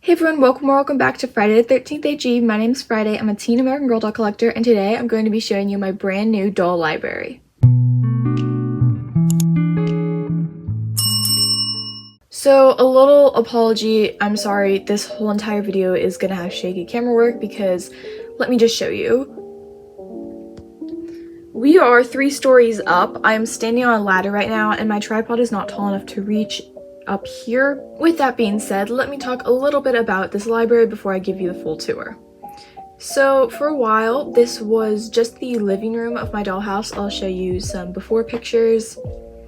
Hey everyone, welcome back to Friday the 13th AG. My name is Friday. I'm a teen American Girl doll collector, and today I'm going to be showing you my brand new doll library. So a little apology, I'm sorry, this whole entire video is gonna have shaky camera work because let me just show you. We are 3 stories up. I am standing on a ladder right now and my tripod is not tall enough to reach up here. With that being said, let me talk a little bit about this library before I give you the full tour. So for a while, this was just the living room of my dollhouse. I'll show you some before pictures.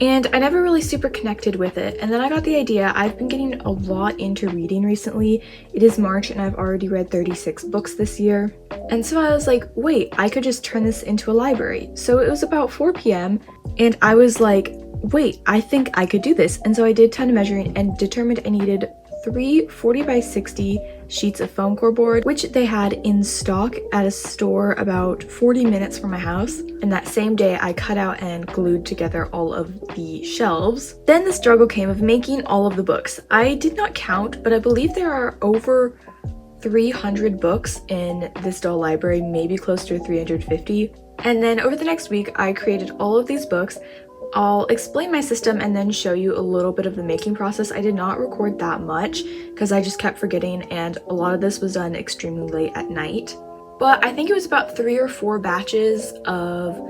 And I never really super connected with it. And then I got the idea. I've been getting a lot into reading recently. It is March and I've already read 36 books this year. And so I was like, wait, I could just turn this into a library. So it was about 4 p.m. and I was like, wait, I think I could do this. And so I did a ton of measuring and determined I needed 3 40 by 60 sheets of foam core board, which they had in stock at a store about 40 minutes from my house. And that same day I cut out and glued together all of the shelves. Then the struggle came of making all of the books. I did not count, but I believe there are over 300 books in this doll library, maybe close to 350. And then over the next week I created all of these books. I'll explain my system and then show you a little bit of the making process. I did not record that much because I just kept forgetting, and a lot of this was done extremely late at night. But I think it was about 3 or 4 batches of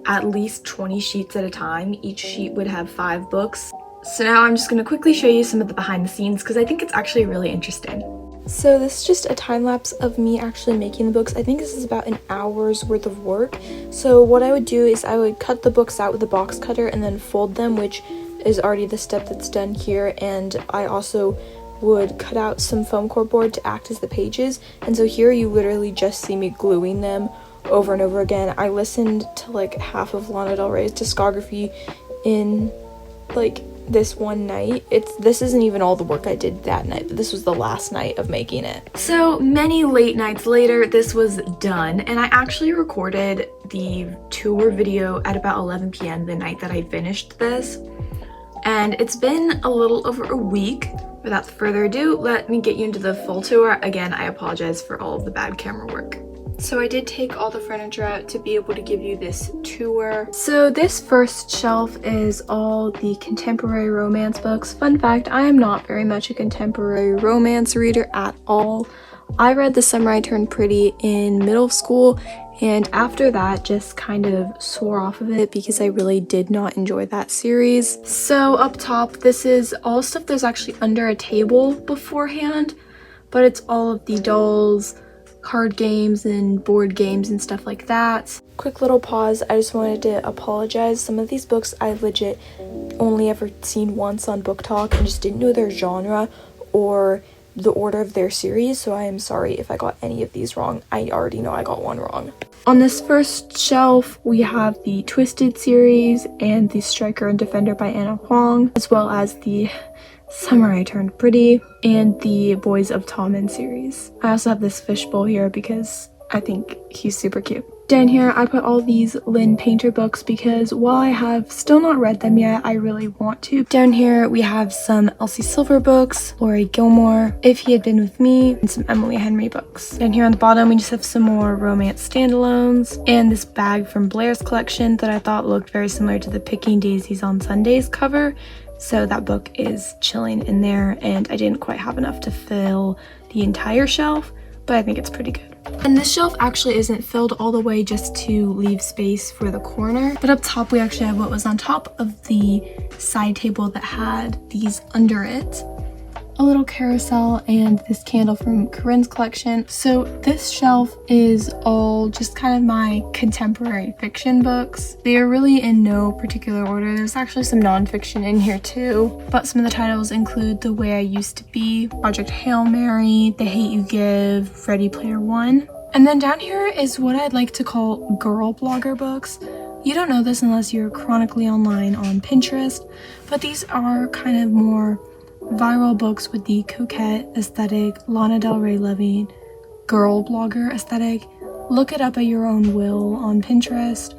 at least 20 sheets at a time. Each sheet would have 5 books. So now I'm just going to quickly show you some of the behind the scenes because I think it's actually really interesting. So this is just a time lapse of me actually making the books. I think this is about an hour's worth of work. So what I would do is I would cut the books out with a box cutter and then fold them, which is already the step that's done here. And I also would cut out some foam core board to act as the pages. And so here you literally just see me gluing them over and over again. I listened to like half of Lana Del Rey's discography in like this one night. This isn't even all the work I did that night, but this was the last night of making it. So many late nights later, this was done, and I actually recorded the tour video at about 11 p.m. the night that I finished this, and it's been a little over a week. Without further ado, let me get you into the full tour. Again, I apologize for all of the bad camera work. So I did take all the furniture out to be able to give you this tour. So this first shelf is all the contemporary romance books. Fun fact, I am not very much a contemporary romance reader at all. I read The Summer I Turned Pretty in middle school, and after that just kind of swore off of it because I really did not enjoy that series. So up top, this is all stuff that's actually under a table beforehand, but it's all of the dolls, card games and board games and stuff like that. Quick little pause, I just wanted to apologize. Some of these books I've legit only ever seen once on Book Talk and just didn't know their genre or the order of their series, so I am sorry if I got any of these wrong. I already know I got one wrong. On this first shelf, we have the Twisted series and the Striker and Defender by Anna Huang, as well as the Summer I Turned Pretty and the Boys of Tommen series. I also have this fishbowl here because I think he's super cute. Down here I put all these Lynn Painter books because while I have still not read them yet, I really want to. Down here we have some Elsie Silver books, Laurie Gilmore, If He Had Been With Me, and some Emily Henry books. Down here on the bottom we just have some more romance standalones and this bag from Blair's collection that I thought looked very similar to the Picking Daisies on Sundays cover. So that book is chilling in there, and I didn't quite have enough to fill the entire shelf, but I think it's pretty good. And this shelf actually isn't filled all the way just to leave space for the corner, but up top we actually have what was on top of the side table that had these under it. A little carousel and this candle from Corinne's collection. So this shelf is all just kind of my contemporary fiction books. They are really in no particular order. There's actually some nonfiction in here too, but some of the titles include The Way I Used to Be, Project Hail Mary, The Hate You Give, Ready Player One. And then down here is what I'd like to call girl blogger books. You don't know this unless you're chronically online on Pinterest, but these are kind of more viral books with the coquette aesthetic, Lana Del Rey loving girl blogger aesthetic. Look it up at your own will on Pinterest,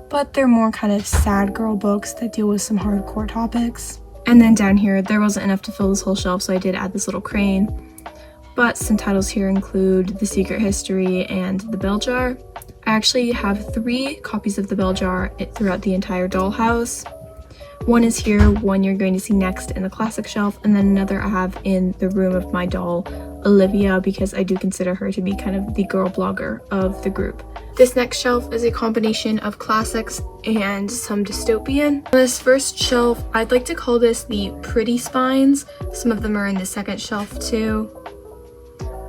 but they're more kind of sad girl books that deal with some hardcore topics. And then down here, there wasn't enough to fill this whole shelf, so I did add this little crane but some titles here include The Secret History and The Bell Jar. I actually have 3 copies of The Bell Jar throughout the entire dollhouse. One is here, one you're going to see next in the classic shelf, and then another I have in the room of my doll, Olivia, because I do consider her to be kind of the girl blogger of the group. This next shelf is a combination of classics and some dystopian. This first shelf, I'd like to call this the pretty spines. Some of them are in the second shelf too.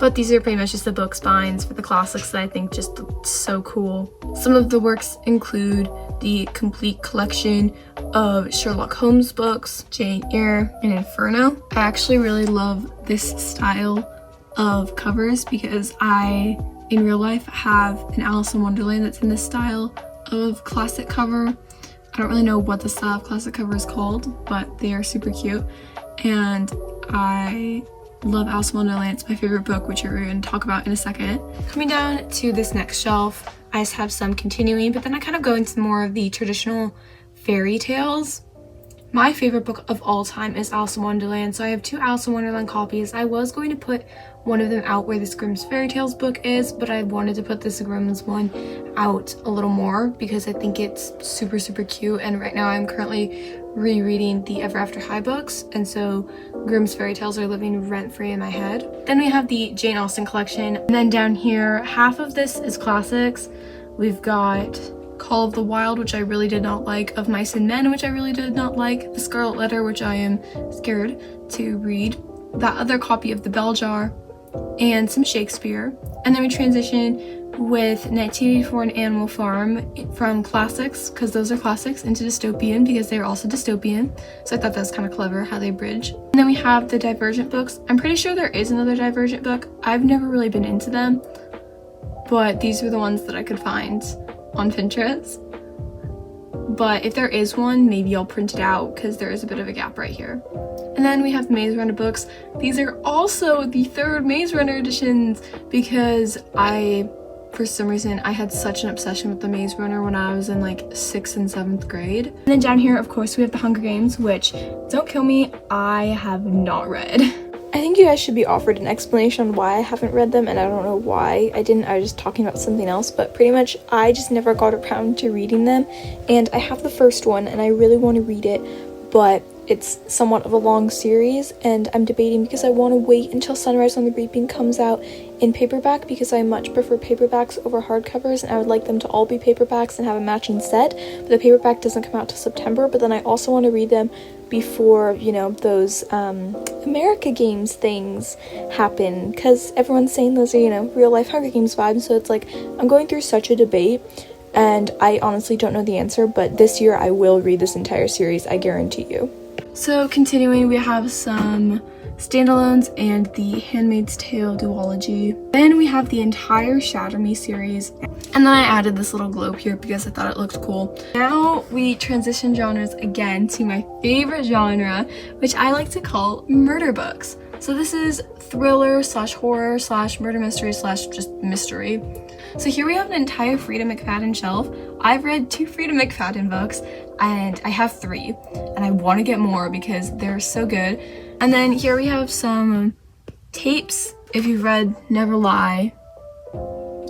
But these are pretty much just the book spines for the classics that I think just look so cool. Some of the works include the complete collection of Sherlock Holmes books, Jane Eyre, and Inferno. I actually really love this style of covers because I, in real life, have an Alice in Wonderland that's in this style of classic cover. I don't really know what the style of classic cover is called, but they are super cute. And I love Alice in Wonderland. It's my favorite book, which we're going to talk about in a second. Coming down to this next shelf, I just have some continuing, but then I kind of go into more of the traditional fairy tales. My favorite book of all time is Alice in Wonderland, so I have 2 Alice in Wonderland copies. I was going to put one of them out where this Grimm's Fairy Tales book is, but I wanted to put this Grimm's one out a little more because I think it's super, super cute, and right now I'm currently rereading the Ever After High books, and so Grimm's Fairy Tales are living rent-free in my head. Then we have the Jane Austen collection, and then down here, half of this is classics. We've got Call of the Wild, which I really did not like, Of Mice and Men, which I really did not like, The Scarlet Letter, which I am scared to read, that other copy of The Bell Jar, and some Shakespeare. And then we transition with 1984 and Animal Farm from classics, because those are classics, into dystopian because they're also dystopian. So I thought that was kind of clever how they bridge. And then we have the Divergent books. I'm pretty sure there is another Divergent book. I've never really been into them, but these were the ones that I could find on Pinterest. But if there is one, maybe I'll print it out because there is a bit of a gap right here. And then we have the Maze Runner books. These are also the 3rd Maze Runner editions because for some reason, I had such an obsession with the Maze Runner when I was in like 6th and 7th grade. And then down here, of course, we have the Hunger Games, which, don't kill me, I have not read. I think you guys should be offered an explanation on why I haven't read them, and I don't know why I didn't. I was just talking about something else, but pretty much I just never got around to reading them. And I have the first one, and I really want to read it, but it's somewhat of a long series, and I'm debating because I want to wait until Sunrise on the Reaping comes out in paperback because I much prefer paperbacks over hardcovers, and I would like them to all be paperbacks and have a matching set, but the paperback doesn't come out till September. But then I also want to read them before, you know, those America Games things happen, because everyone's saying those are, you know, real life Hunger Games vibes. So it's like I'm going through such a debate, and I honestly don't know the answer, but this year I will read this entire series, I guarantee you. So continuing, we have some standalones and the Handmaid's Tale duology. Then we have the entire Shatter Me series, and then I added this little globe here because I thought it looked cool. Now we transition genres again to my favorite genre, which I like to call murder books. So this is thriller / horror / murder mystery / just mystery. So here we have an entire Frida McFadden shelf. I've read 2 Frida McFadden books, and I have 3, and I want to get more because they're so good. And then here we have some tapes. If you've read Never Lie,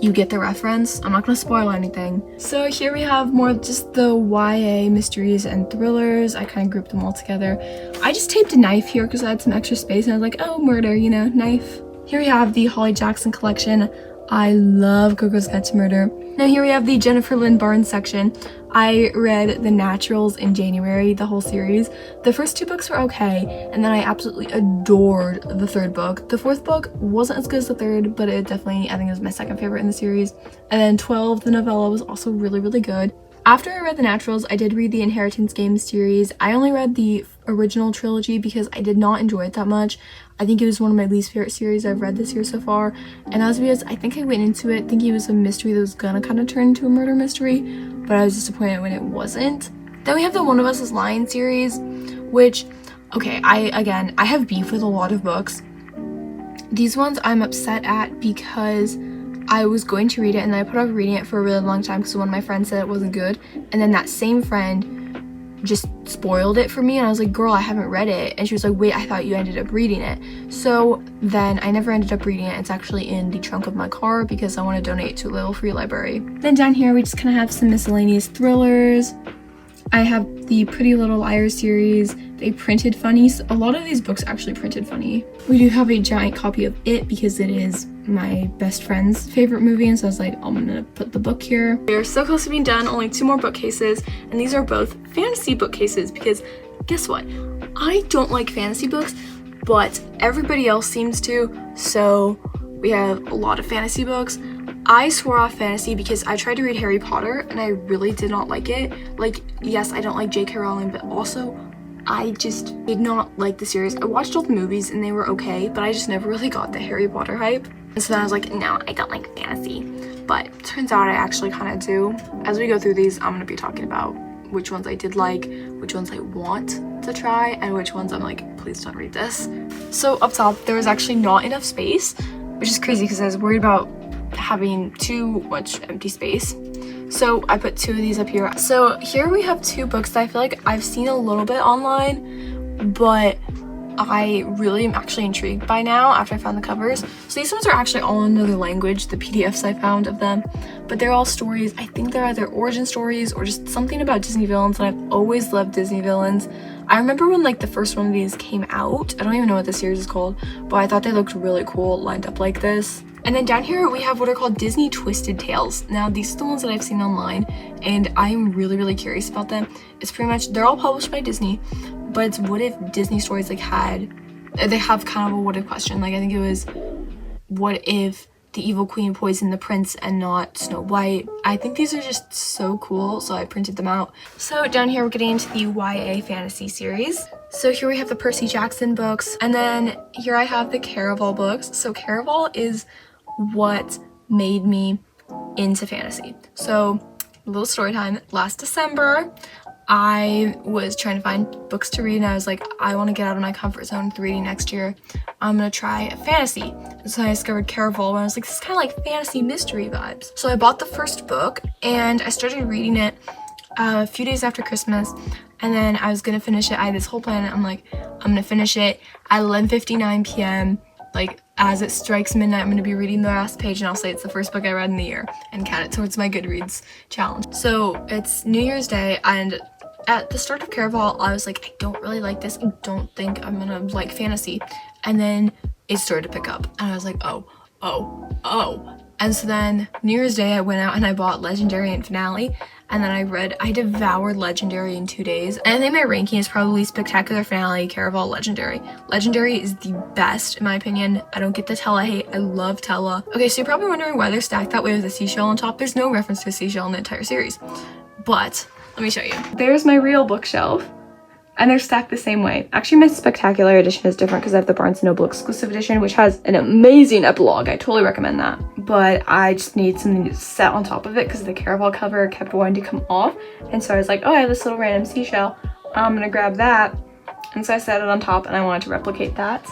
you get the reference. I'm not going to spoil anything. So here we have more of just the YA mysteries and thrillers. I kind of grouped them all together. I just taped a knife here because I had some extra space, and I was like, oh, murder, you know, knife. Here we have the Holly Jackson collection. I love Coco's Guide to Murder. Now here we have the Jennifer Lynn Barnes section. I read The Naturals in January, the whole series. The first 2 books were okay, and then I absolutely adored the 3rd book. The 4th book wasn't as good as the 3rd, but it definitely, I think it was my 2nd favorite in the series. And then 12, the novella, was also really, really good. After I read The Naturals, I did read the Inheritance Games series. I only read the original trilogy because I did not enjoy it that much. I think it was one of my least favorite series I've read this year so far, and that was because I think I went into it thinking it was a mystery that was gonna kind of turn into a murder mystery, but I was disappointed when it wasn't. Then we have the One of Us is Lying series, which, okay, I have beef with a lot of books. These ones I'm upset at because I was going to read it and then I put off reading it for a really long time because one of my friends said it wasn't good, and then that same friend just spoiled it for me, and I was like, girl, I haven't read it. And she was like, wait, I thought you ended up reading it. So then I never ended up reading it. It's actually in the trunk of my car because I want to donate to a little free library. Then down here we just kind of have some miscellaneous thrillers. I have the Pretty Little Liars series. They printed funny. So a lot of these books actually printed funny. We do have a giant copy of It because it is my best friend's favorite movie, and so I was like, I'm gonna put the book here. We are so close to being done, only 2 more bookcases, and these are both fantasy bookcases because guess what? I don't like fantasy books, but everybody else seems to, so we have a lot of fantasy books. I swore off fantasy because I tried to read Harry Potter and I really did not like it. Like, yes, I don't like J.K. Rowling, but also I just did not like the series. I watched all the movies and they were okay, but I just never really got the Harry Potter hype. And so then I was like, no, I don't like fantasy. But turns out I actually kind of do. As we go through these, I'm going to be talking about which ones I did like, which ones I want to try, and which ones I'm like, please don't read this. So up top, there was actually not enough space, which is crazy because I was worried about having too much empty space. So I put 2 of these up here. So here we have 2 books that I feel like I've seen a little bit online, but I really am actually intrigued by now after I found the covers. So these ones are actually all in another language, the PDFs I found of them, but they're all stories. I think they're either origin stories or just something about Disney villains, and I've always loved Disney villains. I remember when like the first one of these came out, I don't even know what the series is called, but I thought they looked really cool lined up like this. And then down here we have what are called Disney Twisted Tales. Now these are the ones that I've seen online and I'm really curious about them. It's pretty much, they're all published by Disney, but it's what if Disney stories like they have kind of a what if question. Like I think it was, what if the evil queen poisoned the prince and not Snow White? I think these are just so cool, so I printed them out. So down here we're getting into the YA fantasy series. So here we have the Percy Jackson books, and then here I have the Caraval books. So Caraval is what made me into fantasy. So a little story time. Last December, I was trying to find books to read and I was like, I want to get out of my comfort zone with reading next year. I'm going to try fantasy. And so I discovered Caraval and I was like, this is kind of like fantasy mystery vibes. So I bought the first book and I started reading it a few days after Christmas, and then I was going to finish it. I had this whole plan. I'm like, I'm going to finish it at 11:59 p.m. Like as it strikes midnight, I'm going to be reading the last page and I'll say it's the first book I read in the year and count it towards my Goodreads challenge. So it's New Year's Day, and at the start of Caraval, I was like, I don't really like this. I don't think I'm gonna like fantasy. And then it started to pick up and I was like, oh. And so then New Year's Day, I went out and I bought Legendary and Finale. And then I devoured Legendary in 2 days. And I think my ranking is probably Spectacular Finale, Caraval, Legendary. Legendary is the best, in my opinion. I don't get the Tella hate. I love Tella. Okay, so you're probably wondering why they're stacked that way with a seashell on top. There's no reference to a seashell in the entire series. But let me show you. There's my real bookshelf. And they're stacked the same way. Actually, my Spectacular edition is different because I have the Barnes & Noble exclusive edition, which has an amazing epilogue. I totally recommend that. But I just need something to set on top of it because the Caraval cover kept wanting to come off. And so I was like, oh, I have this little random seashell. I'm gonna grab that. And so I set it on top and I wanted to replicate that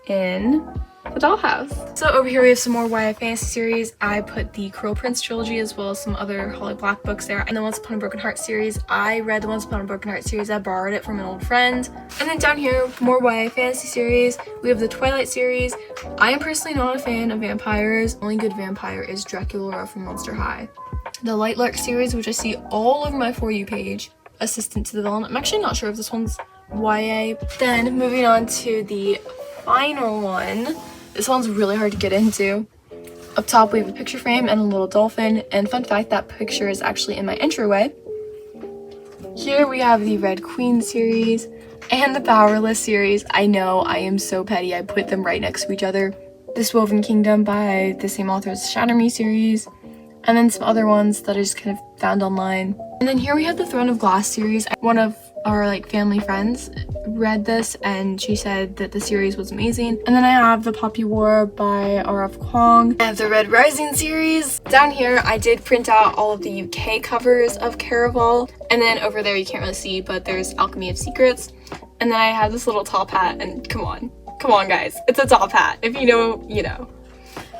in the dollhouse. So over here we have some more YA fantasy series. I put the Cruel Prince trilogy as well as some other Holly Black books there. And the Once Upon a Broken Heart series. I read the Once Upon a Broken Heart series. I borrowed it from an old friend. And then down here, more YA fantasy series. We have the Twilight series. I am personally not a fan of vampires. Only good vampire is Dracula from Monster High. The Light Lark series, which I see all over my For You page. Assistant to the Villain. I'm actually not sure if this one's YA. Then moving on to the final one. This one's really hard to get into. Up top we have a picture frame and a little dolphin, and fun fact, that picture is actually in my entryway. Here we have the Red Queen series and the Powerless series. I know, I am so petty, I put them right next to each other. This Woven Kingdom by the same author as the Shatter Me series, and then some other ones that I just kind of found online. And then here we have the Throne of Glass series. One of our family friends read this and she said that the series was amazing. And then I have the Poppy War by R.F. Kuang. I have the Red Rising series. Down here I did print out all of the UK covers of Caraval, and then over there you can't really see, but there's Alchemy of Secrets. And then I have this little top hat, and come on guys, it's a top hat. If you know, you know.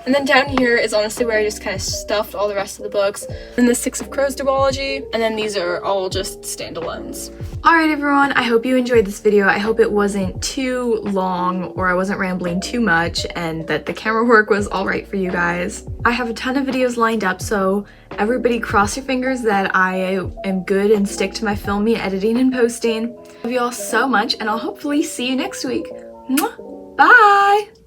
And then down here is honestly where I just kind of stuffed all the rest of the books. And the Six of Crows duology, and then these are all just standalones. Alright everyone, I hope you enjoyed this video. I hope it wasn't too long or I wasn't rambling too much and that the camera work was alright for you guys. I have a ton of videos lined up, so everybody cross your fingers that I am good and stick to my filming, editing, and posting. Love you all so much, and I'll hopefully see you next week. Mwah! Bye!